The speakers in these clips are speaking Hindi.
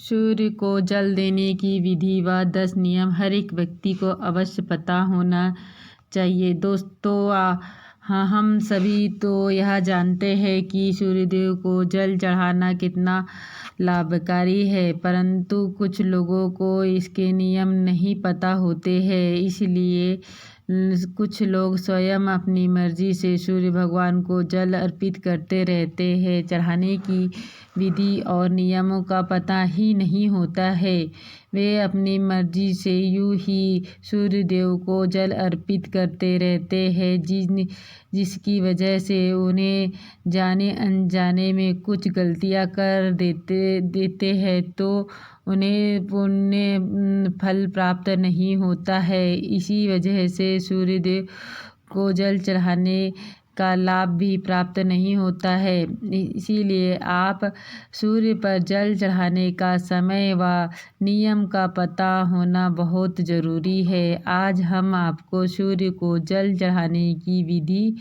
सूर्य को जल देने की विधि व 10 नियम हर एक व्यक्ति को अवश्य पता होना चाहिए। दोस्तों हाँ, हम सभी तो यह जानते हैं कि सूर्यदेव को जल चढ़ाना कितना लाभकारी है, परंतु कुछ लोगों को इसके नियम नहीं पता होते हैं। इसलिए कुछ लोग स्वयं अपनी मर्जी से सूर्य भगवान को जल अर्पित करते रहते हैं। चढ़ाने की विधि और नियमों का पता ही नहीं होता है। वे अपनी मर्जी से यूं ही सूर्य देव को जल अर्पित करते रहते हैं, जिसकी वजह से उन्हें जाने अनजाने में कुछ गलतियां कर देते हैं तो उन्हें पुण्य फल प्राप्त नहीं होता है। इसी वजह से सूर्य देव को जल चढ़ाने का लाभ भी प्राप्त नहीं होता है। इसीलिए आप सूर्य पर जल चढ़ाने का समय व नियम का पता होना बहुत ज़रूरी है। आज हम आपको सूर्य को जल चढ़ाने की विधि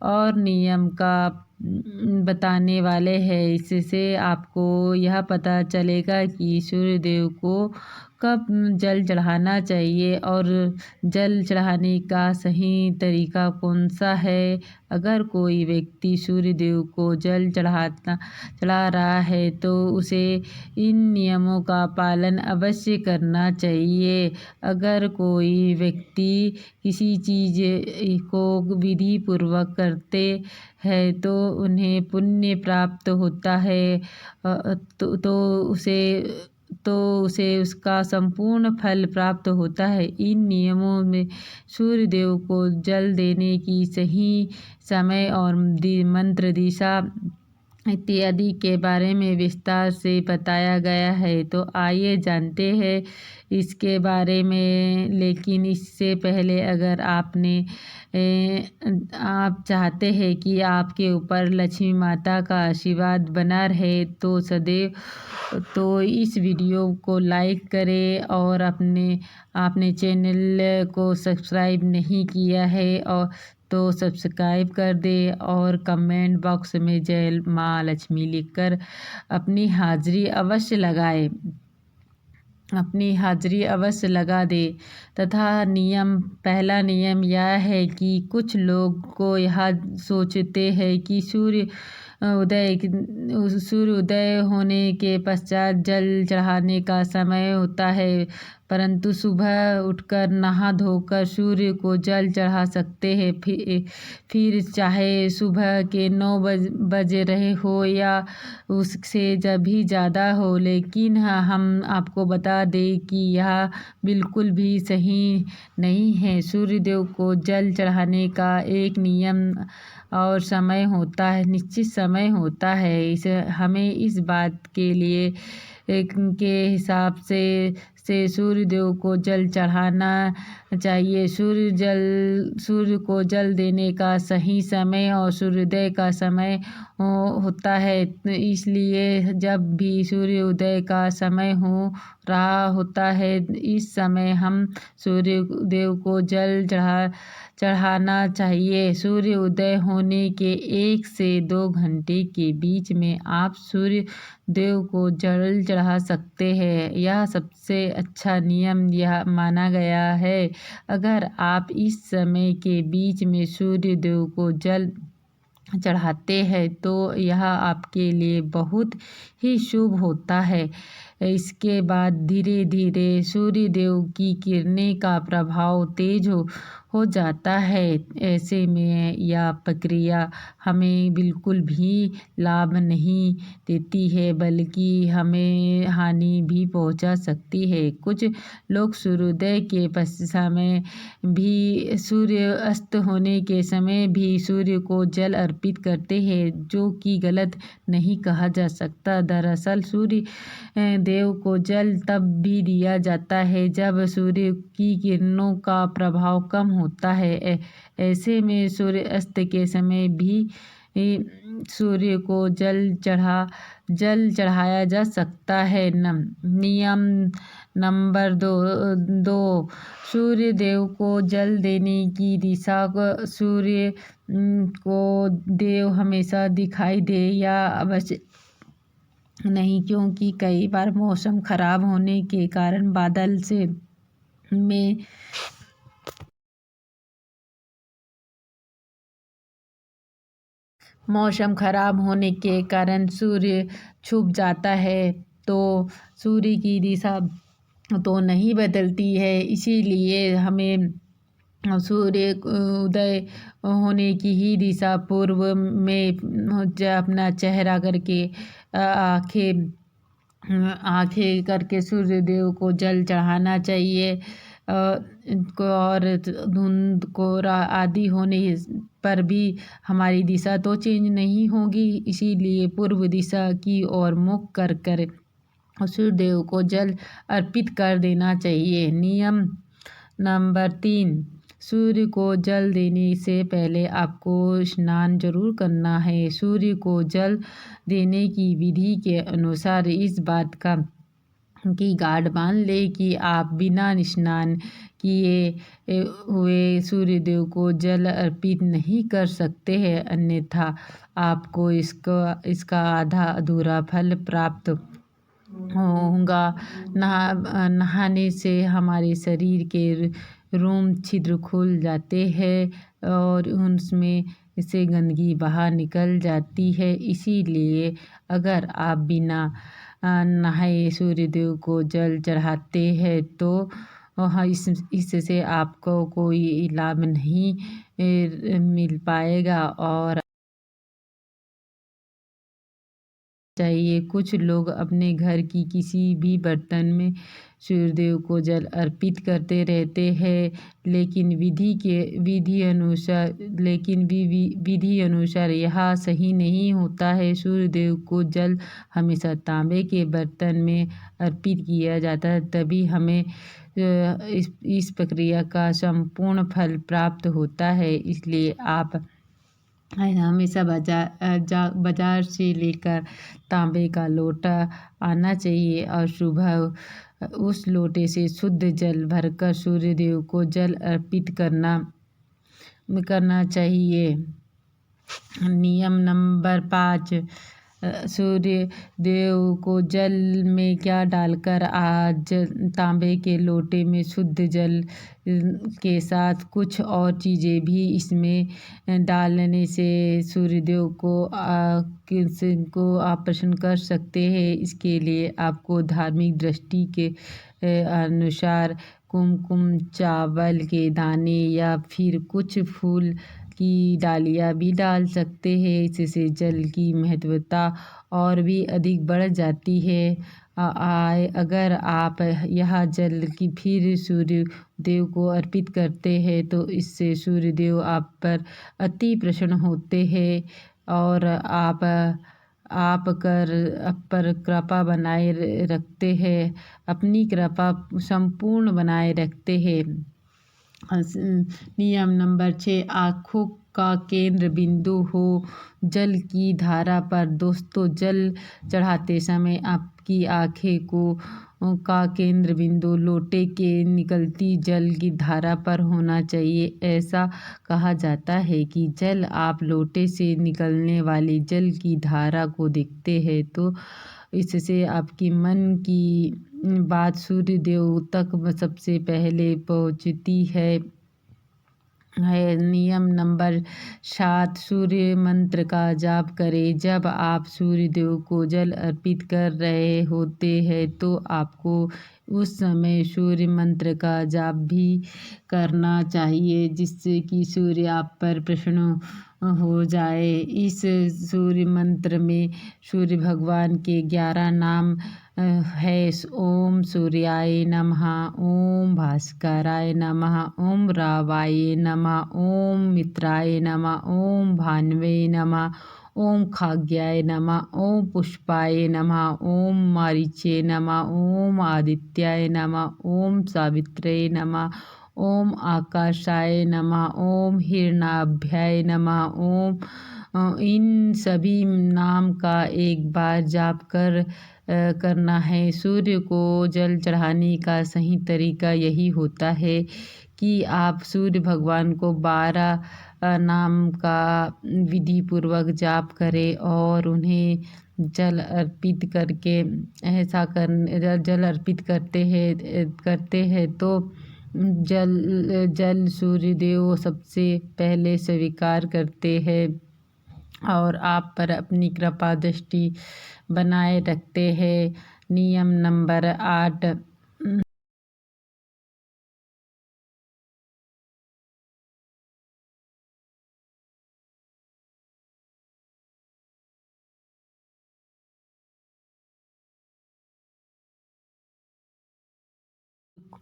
और नियम का बताने वाले हैं। इससे आपको यह पता चलेगा कि सूर्य देव को कब जल चढ़ाना चाहिए और जल चढ़ाने का सही तरीका कौन सा है। अगर कोई व्यक्ति सूर्य देव को जल चढ़ा रहा है तो उसे इन नियमों का पालन अवश्य करना चाहिए। अगर कोई व्यक्ति किसी चीज़ को विधि पूर्वक करते हैं तो उन्हें पुण्य प्राप्त होता है, तो उसे उसका संपूर्ण फल प्राप्त होता है। इन नियमों में सूर्य देव को जल देने की सही समय और मंत्र दिशा इत्यादि के बारे में विस्तार से बताया गया है। तो आइए जानते हैं इसके बारे में। लेकिन इससे पहले अगर आप चाहते हैं कि आपके ऊपर लक्ष्मी माता का आशीर्वाद बना रहे तो इस वीडियो को लाइक करें और आपने चैनल को सब्सक्राइब नहीं किया है और तो सब्सक्राइब कर दे और कमेंट बॉक्स में जय माँ लक्ष्मी लिखकर अपनी हाजिरी अवश्य लगा दे। तथा पहला नियम यह है कि कुछ लोग को यह सोचते हैं कि सूर्य उदय होने के पश्चात जल चढ़ाने का समय होता है, परंतु सुबह उठकर नहा धोकर सूर्य को जल चढ़ा सकते हैं। फिर चाहे सुबह के 9 बज रहे हो या उससे जब भी ज़्यादा हो। लेकिन हम आपको बता दें कि यह बिल्कुल भी सही नहीं है। सूर्य देव को जल चढ़ाने का एक नियम और समय होता है, निश्चित समय होता है। हमें इस बात के लिए के हिसाब से सूर्य देव को जल चढ़ाना चाहिए। सूर्य को जल देने का सही समय और सूर्योदय का समय होता है। इसलिए जब भी सूर्योदय का समय हो रहा होता है, इस समय हम सूर्य देव को जल चढ़ाना चाहिए। सूर्य उदय होने के 1 से 2 घंटे के बीच में आप सूर्य देव को जल चढ़ा सकते हैं। यह सबसे अच्छा नियम यह माना गया है। अगर आप इस समय के बीच में सूर्य देव को जल चढ़ाते हैं तो यह आपके लिए बहुत ही शुभ होता है। इसके बाद धीरे धीरे सूर्य देव की किरणें का प्रभाव तेज हो जाता है। ऐसे में यह प्रक्रिया हमें बिल्कुल भी लाभ नहीं देती है, बल्कि हमें हानि भी पहुंचा सकती है। कुछ लोग सूर्योदय के समय भी सूर्य अस्त होने के समय भी सूर्य को जल अर्पित करते हैं, जो कि गलत नहीं कहा जा सकता। दरअसल सूर्य देव को जल तब भी दिया जाता है जब सूर्य की किरणों का प्रभाव कम होता है। ऐसे में सूर्य अस्त के समय भी सूर्य को जल चढ़ाया जा सकता है। नियम नंबर 2 सूर्य देव को जल देने की दिशा सूर्य को देव हमेशा दिखाई दे या नहीं, क्योंकि कई बार मौसम खराब होने के कारण में मौसम खराब होने के कारण सूर्य छुप जाता है, तो सूर्य की दिशा तो नहीं बदलती है। इसीलिए हमें सूर्य उदय होने की ही दिशा पूर्व में अपना चेहरा करके आंखें करके सूर्य देव को जल चढ़ाना चाहिए। और धुंध कोहरा आदि होने पर भी हमारी दिशा तो चेंज नहीं होगी, इसीलिए पूर्व दिशा की ओर मुख कर सूर्य देव को जल अर्पित कर देना चाहिए। नियम नंबर 3, सूर्य को जल देने से पहले आपको स्नान जरूर करना है। सूर्य को जल देने की विधि के अनुसार इस बात की गांठ बांध ले कि आप बिना स्नान किए हुए सूर्य देव को जल अर्पित नहीं कर सकते हैं, अन्यथा आपको इसका आधा अधूरा फल प्राप्त होगा। नहाने से हमारे शरीर के रोम छिद्र खुल जाते हैं और उनमें से गंदगी बाहर निकल जाती है। इसीलिए अगर आप बिना नहाए सूर्य देव को जल चढ़ाते हैं तो इससे आपको कोई लाभ नहीं मिल पाएगा। और चाहिए, कुछ लोग अपने घर की किसी भी बर्तन में सूर्यदेव को जल अर्पित करते रहते हैं, लेकिन विधि अनुसार यह सही नहीं होता है। सूर्यदेव को जल हमेशा तांबे के बर्तन में अर्पित किया जाता है, तभी हमें इस प्रक्रिया का संपूर्ण फल प्राप्त होता है। इसलिए आप हमेशा बाजार से लेकर तांबे का लोटा आना चाहिए और सुबह उस लोटे से शुद्ध जल भरकर सूर्य देव को जल अर्पित करना चाहिए। नियम नंबर 5, सूर्य देव को जल में क्या डालकर आज तांबे के लोटे में शुद्ध जल के साथ कुछ और चीज़ें भी इसमें डालने से सूर्यदेव को आप प्रसन्न कर सकते हैं। इसके लिए आपको धार्मिक दृष्टि के अनुसार कुमकुम, चावल के दाने या फिर कुछ फूल की डालियाँ भी डाल सकते हैं। इससे जल की महत्वता और भी अधिक बढ़ जाती है। अगर आप यह जल की फिर सूर्य देव को अर्पित करते हैं तो इससे सूर्य देव आप पर अति प्रसन्न होते हैं और आप पर कृपा बनाए रखते हैं, अपनी कृपा संपूर्ण बनाए रखते हैं। नियम नंबर 6, आँखों का केंद्र बिंदु हो जल की धारा पर। दोस्तों, जल चढ़ाते समय आपकी आँखें का केंद्र बिंदु लोटे के निकलती जल की धारा पर होना चाहिए। ऐसा कहा जाता है कि जल आप लोटे से निकलने वाली जल की धारा को देखते हैं तो इससे आपकी मन की बात सूर्य देव तक सबसे पहले पहुंचती है। नियम नंबर 7, सूर्य मंत्र का जाप करें। जब आप सूर्य देव को जल अर्पित कर रहे होते हैं तो आपको उस समय सूर्य मंत्र का जाप भी करना चाहिए, जिससे कि सूर्य आप पर प्रसन्न हो जाए। इस सूर्य मंत्र में सूर्य भगवान के 11 नाम है। ओम सूर्याय नमः, ओम भास्कराय नमः, ओम रावाय नमः, ओम मित्राय नमः, ओम भान्वे नमः, ओम खाग्याय नमः, ओम पुष्पाय नमः, ओम मारीचे नमः, ओम आदित्याय नमः, ओम सावित्रे नमः, ओम आकाशाय नमः, ओम हिरणाभ्याय नमः। इन सभी नाम का एक बार जाप करना है। सूर्य को जल चढ़ाने का सही तरीका यही होता है कि आप सूर्य भगवान को 12 नाम का विधि पूर्वक जाप करें और उन्हें जल अर्पित करके ऐसा जल अर्पित करते हैं तो जल सूर्य देव सबसे पहले स्वीकार करते हैं और आप पर अपनी कृपा दृष्टि बनाए रखते हैं। नियम नंबर 8,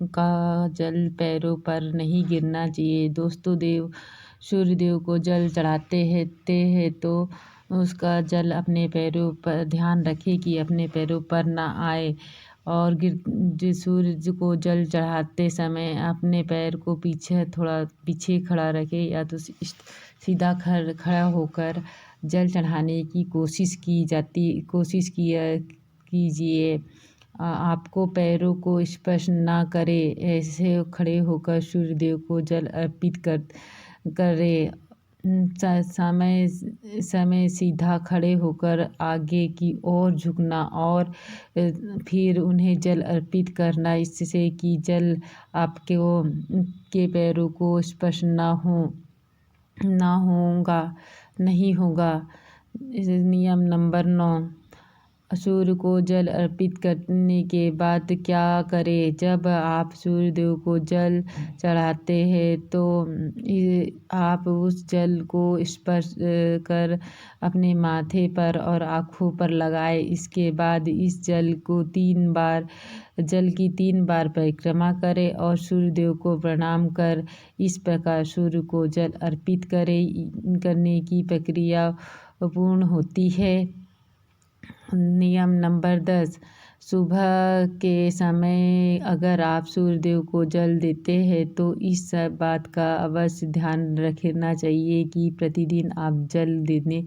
का जल पैरों पर नहीं गिरना चाहिए। दोस्तों, सूर्य देव को जल चढ़ाते हैं तो उसका जल अपने पैरों पर ध्यान रखें कि अपने पैरों पर ना आए और सूर्य को जल चढ़ाते समय अपने पैर को थोड़ा पीछे खड़ा रखें या तो सीधा खड़ा होकर जल चढ़ाने की कोशिश कीजिए। आपको पैरों को स्पर्श ना करे, ऐसे खड़े होकर सूर्य देव को जल अर्पित करें। समय सीधा खड़े होकर आगे की ओर झुकना और फिर उन्हें जल अर्पित करना, इससे कि जल के पैरों को स्पर्श नहीं होगा। नियम नंबर 9, सूर्य को जल अर्पित करने के बाद क्या करें। जब आप सूर्य देव को जल चढ़ाते हैं तो आप उस जल को स्पर्श कर अपने माथे पर और आँखों पर लगाएं। इसके बाद इस जल की 3 बार परिक्रमा करें और सूर्य देव को प्रणाम कर इस प्रकार सूर्य को जल अर्पित करने की प्रक्रिया पूर्ण होती है। नियम नंबर 10, सुबह के समय अगर आप सूर्य देव को जल देते हैं तो इस बात का अवश्य ध्यान रखना चाहिए कि प्रतिदिन आप जल देने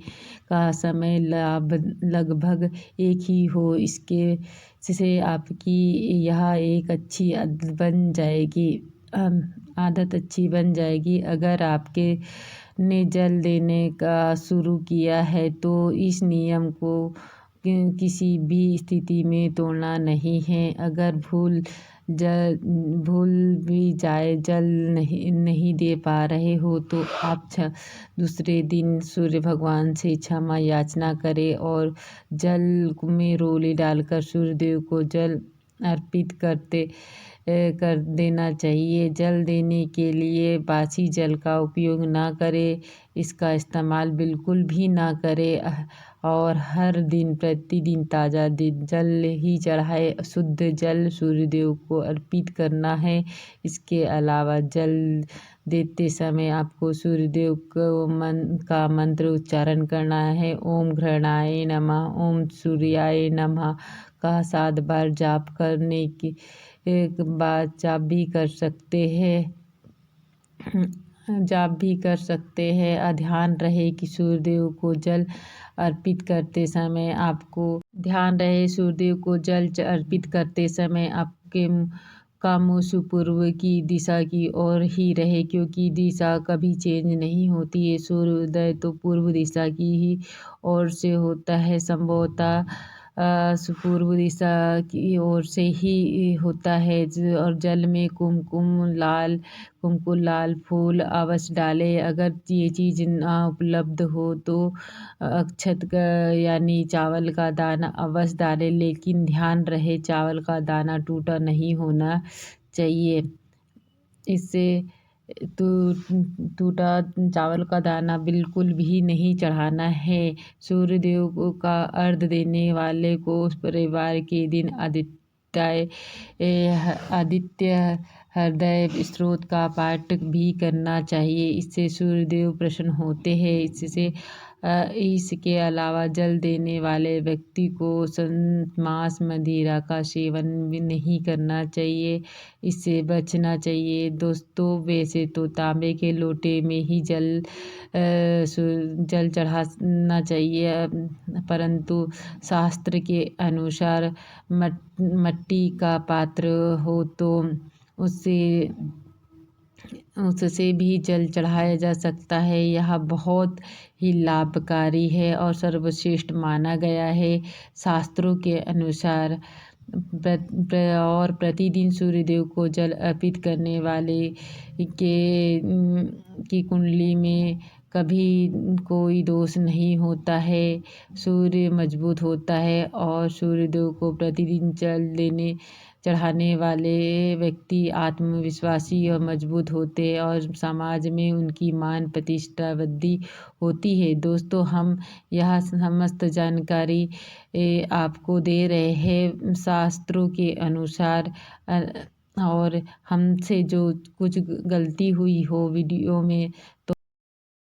का समय लगभग एक ही हो। इससे आपकी यह एक अच्छी आदत बन जाएगी। अगर आपके ने जल देने का शुरू किया है तो इस नियम को किसी भी स्थिति में तोड़ना नहीं है। अगर भूल भी जाए जल नहीं दे पा रहे हो तो आप दूसरे दिन सूर्य भगवान से क्षमा याचना करें और जल में रोली डालकर सूर्य देव को जल अर्पित कर देना चाहिए। जल देने के लिए बासी जल का उपयोग ना करें, इसका इस्तेमाल बिल्कुल भी ना करें और हर दिन प्रतिदिन ताज़ा जल ही चढ़ाए। शुद्ध जल सूर्य देव को अर्पित करना है। इसके अलावा जल देते समय आपको सूर्य देव का मंत्र उच्चारण करना है। ओम घृणाय नमः, ओम सूर्याय नमः का 7 बार जाप करने की एक बार जाप भी कर सकते हैं। ध्यान रहे कि सूर्यदेव को जल अर्पित करते समय आपके का मुँह पूर्व की दिशा की ओर ही रहे, क्योंकि दिशा कभी चेंज नहीं होती है। सूर्योदय तो पूर्व दिशा की ही ओर से होता है, संभवतः पूर्व दिशा की ओर से ही होता है। और जल में कुमकुम लाल फूल अवश्य डालें। अगर ये चीज़ ना उपलब्ध हो तो अक्षत यानी चावल का दाना अवश्य डालें, लेकिन ध्यान रहे चावल का दाना टूटा नहीं होना चाहिए। इससे टूटा चावल का दाना बिल्कुल भी नहीं चढ़ाना है। सूर्य देव का अर्घ देने वाले को उस परिवार के दिन आदित्य हृदय स्त्रोत का पाठ भी करना चाहिए। इससे सूर्यदेव प्रसन्न होते हैं। इसके अलावा जल देने वाले व्यक्ति को मांस मदिरा का सेवन भी नहीं करना चाहिए, इससे बचना चाहिए। दोस्तों, वैसे तो तांबे के लोटे में ही जल चढ़ाना चाहिए, परंतु शास्त्र के अनुसार मिट्टी का पात्र हो तो उससे उससे भी जल चढ़ाया जा सकता है। यह बहुत ही लाभकारी है और सर्वश्रेष्ठ माना गया है शास्त्रों के अनुसार। और प्रतिदिन सूर्यदेव को जल अर्पित करने वाले की कुंडली में कभी कोई दोष नहीं होता है। सूर्य मजबूत होता है और सूर्यदेव को प्रतिदिन जल चढ़ाने वाले व्यक्ति आत्मविश्वासी और मजबूत होते हैं और समाज में उनकी मान प्रतिष्ठा वृद्धि होती है। दोस्तों, हम यह समस्त जानकारी आपको दे रहे हैं शास्त्रों के अनुसार। और हमसे जो कुछ गलती हुई हो वीडियो में तो